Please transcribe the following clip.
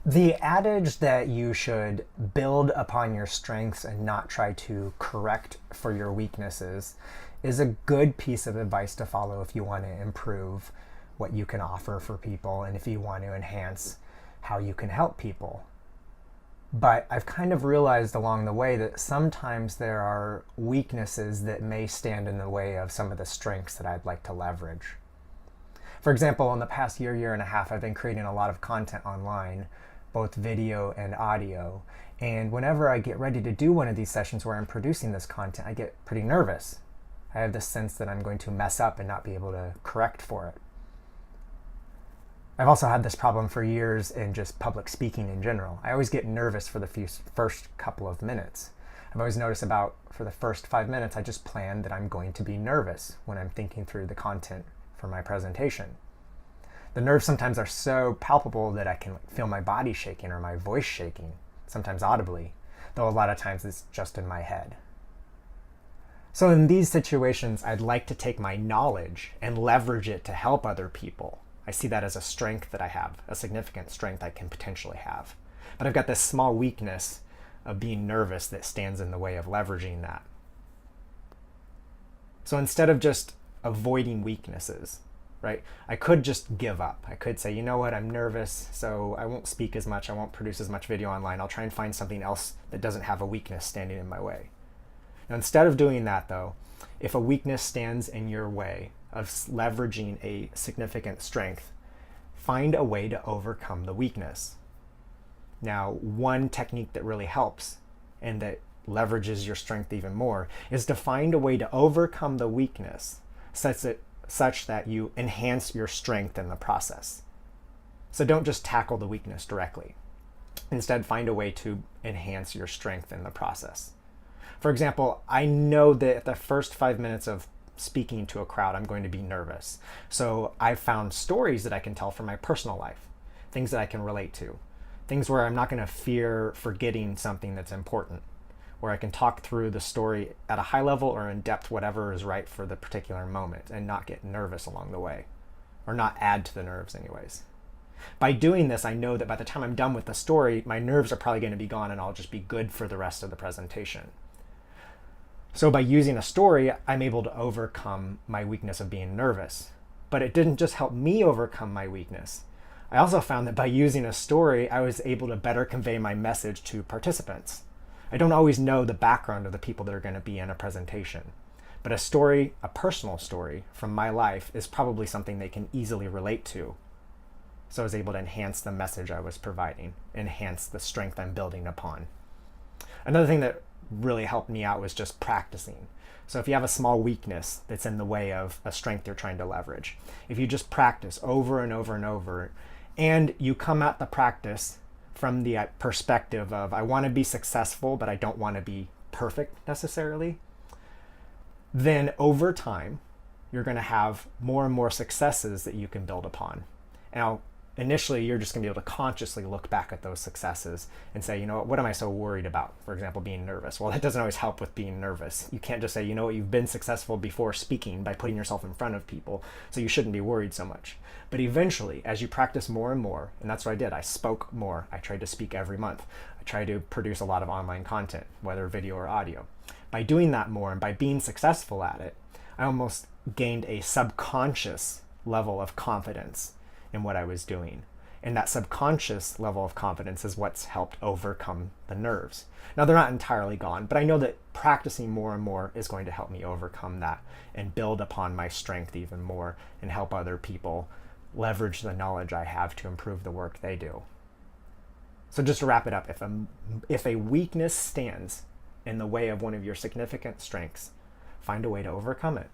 The adage that you should build upon your strengths and not try to correct for your weaknesses is a good piece of advice to follow if you want to improve what you can offer for people and if you want to enhance how you can help people. But I've kind of realized along the way that sometimes there are weaknesses that may stand in the way of some of the strengths that I'd like to leverage. For example, in the past year and a half, I've been creating a lot of content online, both video and audio. And whenever I get ready to do one of these sessions where I'm producing this content, I get pretty nervous. I have this sense that I'm going to mess up and not be able to correct for it. I've also had this problem for years in just public speaking in general. I always get nervous for the first couple of minutes. I've always noticed for the first 5 minutes, I just plan that I'm going to be nervous when I'm thinking through the content for my presentation. The nerves sometimes are so palpable that I can feel my body shaking or my voice shaking, sometimes audibly, though a lot of times it's just in my head. So in these situations, I'd like to take my knowledge and leverage it to help other people. I see that as a strength that I have, a significant strength I can potentially have. But I've got this small weakness of being nervous that stands in the way of leveraging that. So instead of just avoiding weaknesses, right, I could just give up. I could say, you know what, I'm nervous, so I won't speak as much, I won't produce as much video online. I'll try and find something else that doesn't have a weakness standing in my way. Now, instead of doing that, though, if a weakness stands in your way of leveraging a significant strength, find a way to overcome the weakness. Now, one technique that really helps and that leverages your strength even more is to find a way to overcome the weakness such that you enhance your strength in the process. So don't just tackle the weakness directly. Instead, find a way to enhance your strength in the process. For example, I know that at the first 5 minutes of speaking to a crowd, I'm going to be nervous. So I've found stories that I can tell from my personal life, things that I can relate to, things where I'm not going to fear forgetting something that's important, where I can talk through the story at a high level or in depth, whatever is right for the particular moment, and not get nervous along the way, or not add to the nerves anyways. By doing this, I know that by the time I'm done with the story, my nerves are probably going to be gone and I'll just be good for the rest of the presentation. So by using a story, I'm able to overcome my weakness of being nervous. But it didn't just help me overcome my weakness. I also found that by using a story, I was able to better convey my message to participants. I don't always know the background of the people that are going to be in a presentation. But a story, a personal story from my life, is probably something they can easily relate to. So I was able to enhance the message I was providing, enhance the strength I'm building upon. Another thing that really helped me out was just practicing. So if you have a small weakness that's in the way of a strength you're trying to leverage, if you just practice over and over and over, and you come at the practice from the perspective of, I want to be successful, but I don't want to be perfect necessarily, then over time, you're going to have more and more successes that you can build upon. Now, initially, you're just going to be able to consciously look back at those successes and say, you know what am I so worried about? For example, being nervous. Well, that doesn't always help with being nervous. You can't just say, you know what, you've been successful before speaking by putting yourself in front of people, so you shouldn't be worried so much. But eventually, as you practice more and more, and that's what I did, I spoke more. I tried to speak every month. I tried to produce a lot of online content, whether video or audio. By doing that more and by being successful at it, I almost gained a subconscious level of confidence in what I was doing. And that subconscious level of confidence is what's helped overcome the nerves. Now, they're not entirely gone, but I know that practicing more and more is going to help me overcome that and build upon my strength even more and help other people leverage the knowledge I have to improve the work they do. So just to wrap it up, if a weakness stands in the way of one of your significant strengths, find a way to overcome it.